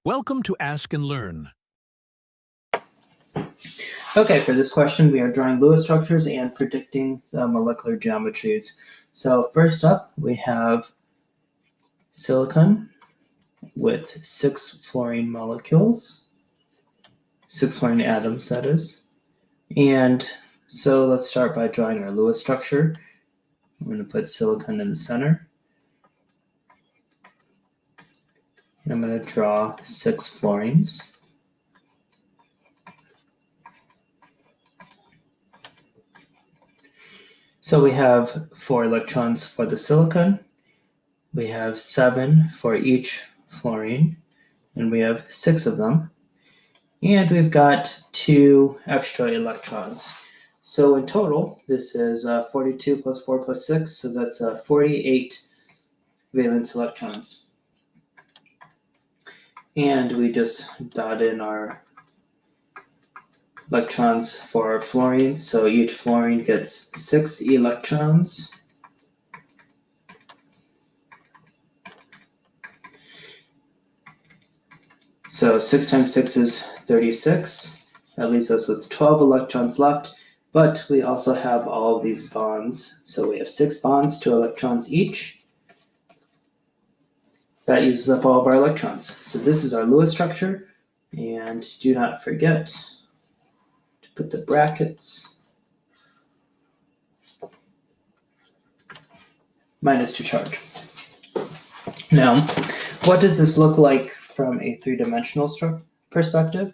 Welcome to Ask and Learn. Okay, for this question, we are drawing Lewis structures and predicting the molecular geometries. So first up, we have silicon with 6 fluorine molecules, 6 fluorine atoms, that is. And so let's start by drawing our Lewis structure. I'm going to put silicon in the center. And I'm going to draw 6 fluorines. So we have 4 electrons for the silicon, we have 7 for each fluorine, and we have 6 of them. And we've got 2 extra electrons. So in total, this is 42 plus 4 plus 6, so that's 48 valence electrons. And we just dot in our electrons for our fluorines. So each fluorine gets 6 electrons. So 6 times 6 is 36. That leaves us with 12 electrons left, but we also have all of these bonds. So we have 6 bonds, 2 electrons each. That uses up all of our electrons. So this is our Lewis structure, and do not forget to put the brackets minus to charge. Now, what does this look like from a three-dimensional perspective?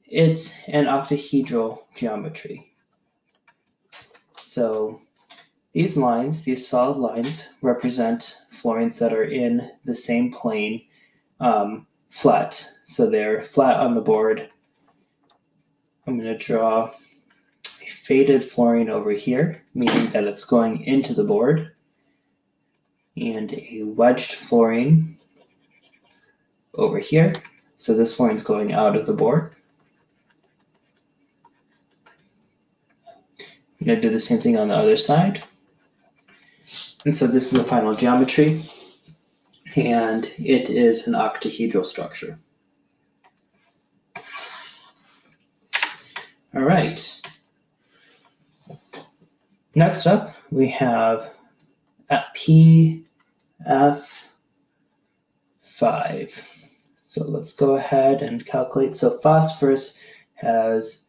It's an octahedral geometry. So these lines, these solid lines, represent fluorines that are in the same plane, flat. So they're flat on the board. I'm going to draw a faded fluorine over here, meaning that it's going into the board, and a wedged fluorine over here. So this fluorine's going out of the board. I'm going to do the same thing on the other side. And so this is the final geometry, and it is an octahedral structure. All right. Next up, we have PF5. So let's go ahead and calculate. So phosphorus has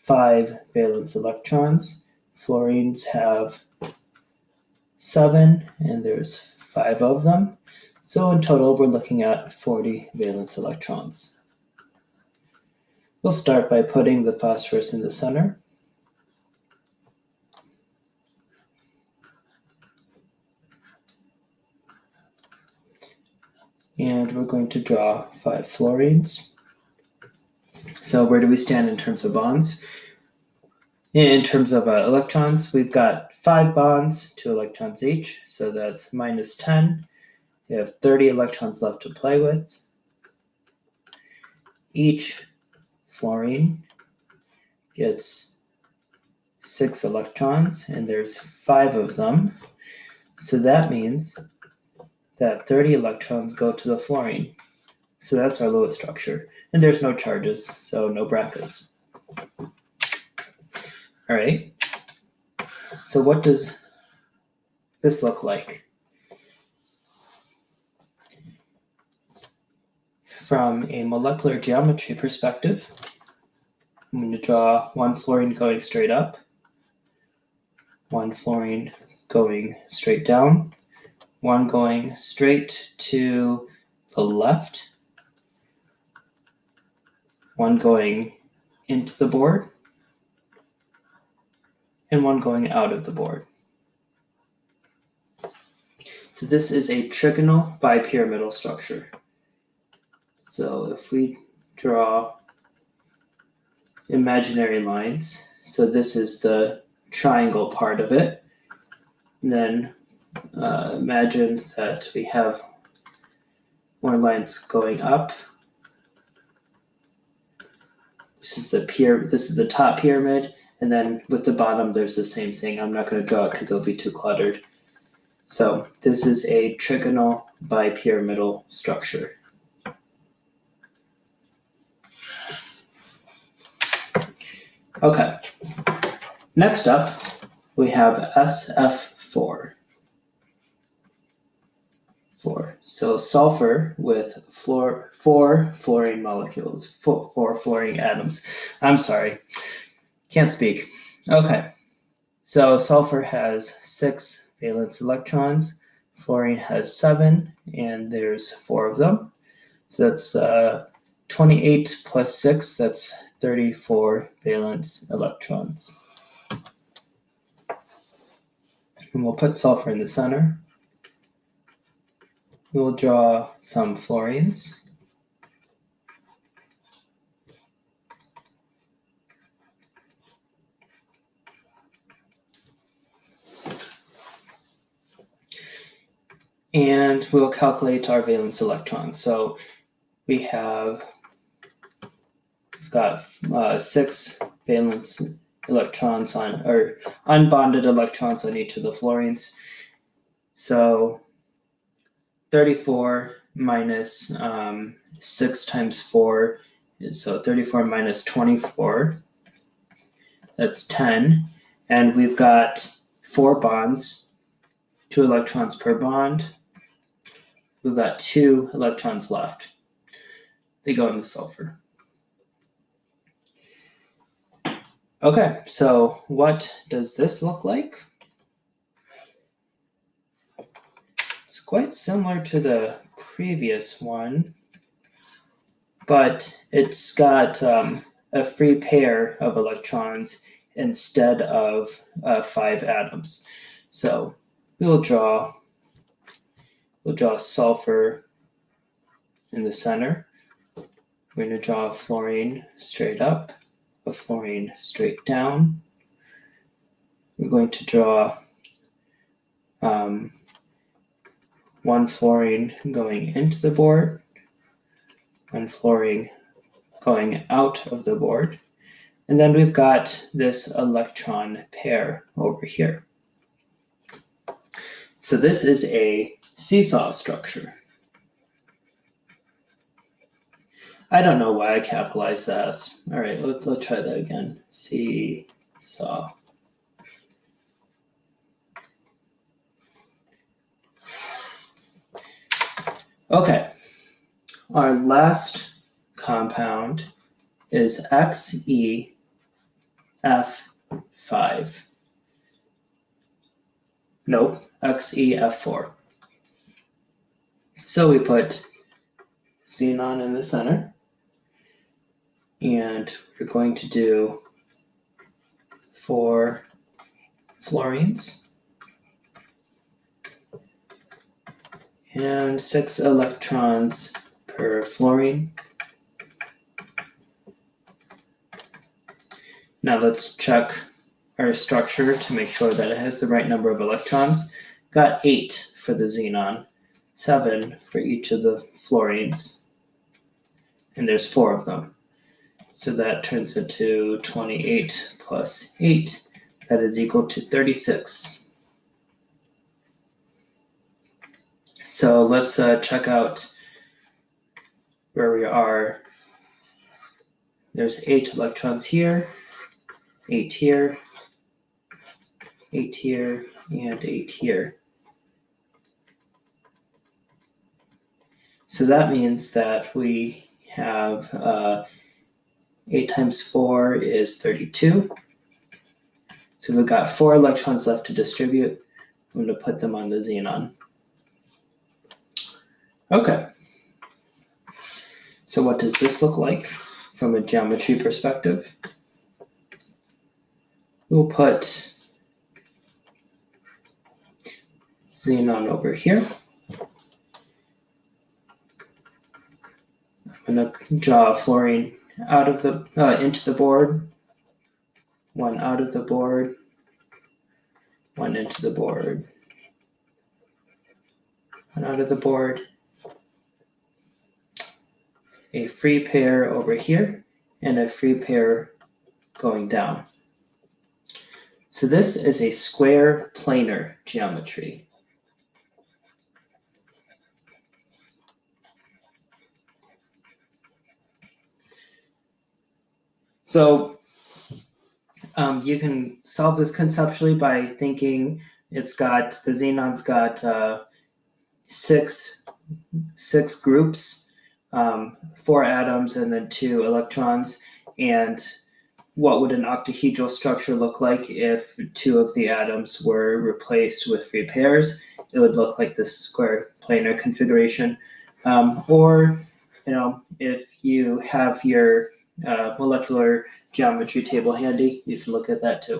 5 valence electrons. Fluorines have 7, and there's 5 of them. So in total, we're looking at 40 valence electrons. We'll start by putting the phosphorus in the center. And we're going to draw 5 fluorines. So where do we stand in terms of bonds? In terms of electrons, we've got 5 bonds, 2 electrons each, so that's minus 10. We have 30 electrons left to play with. Each fluorine gets 6 electrons, and there's 5 of them. So that means that 30 electrons go to the fluorine. So that's our Lewis structure. And there's no charges, so no brackets. All right. So what does this look like? From a molecular geometry perspective, I'm going to draw 1 fluorine going straight up, 1 fluorine going straight down, 1 going straight to the left, 1 going into the board, and 1 going out of the board. So this is a trigonal bipyramidal structure. So if we draw imaginary lines, so this is the triangle part of it, and then imagine that we have more lines going up. This is the top pyramid, and then with the bottom there's the same thing. I'm not going to draw it because it'll be too cluttered. So this is a trigonal bipyramidal structure. Okay. Next up, we have SF4. So sulfur with four fluorine molecules, four fluorine atoms. I'm sorry, can't speak. Okay, so sulfur has 6 valence electrons, fluorine has 7, and there's 4 of them. So that's 28 plus 6, that's 34 valence electrons. And we'll put sulfur in the center. We'll draw some fluorines. And we'll calculate our valence electrons. So we've got 6 valence electrons or unbonded electrons on each of the fluorines. So 34 minus 6 times 4 is, so 34 minus 24, that's 10. And we've got 4 bonds, 2 electrons per bond. We've got 2 electrons left. They go into sulfur. Okay, so what does this look like? It's quite similar to the previous one, but it's got a free pair of electrons instead of 5 atoms. So we'll draw sulfur in the center. We're going to draw a fluorine straight up, a fluorine straight down. We're going to draw 1 fluorine going into the board, 1 fluorine going out of the board, and then we've got this electron pair over here. So this is a seesaw structure. I don't know why I capitalized the S. All right, let's try that again. Seesaw. Okay, our last compound is XeF5. Nope, XeF4. So we put xenon in the center, and we're going to do 4 fluorines and 6 electrons per fluorine. Now let's check our structure to make sure that it has the right number of electrons. Got 8 for the xenon, 7 for each of the fluorines, and there's 4 of them. So that turns into 28 plus 8, that is equal to 36. So let's check out where we are. There's 8 electrons here, 8 here, 8 here, and 8 here. So that means that we have 8 times 4 is 32. So we've got 4 electrons left to distribute. I'm going to put them on the xenon. Okay. So what does this look like from a geometry perspective? We'll put xenon over here. I'm going to draw a fluorine out of the into the board, 1 out of the board, 1 into the board, 1 out of the board, a free pair over here, and a free pair going down. So this is a square planar geometry. So You can solve this conceptually by thinking the xenon's got six groups, 4 atoms and then 2 electrons. And what would an octahedral structure look like if 2 of the atoms were replaced with free pairs? It would look like this square planar configuration. Or, if you have your molecular geometry table handy, you can look at that too.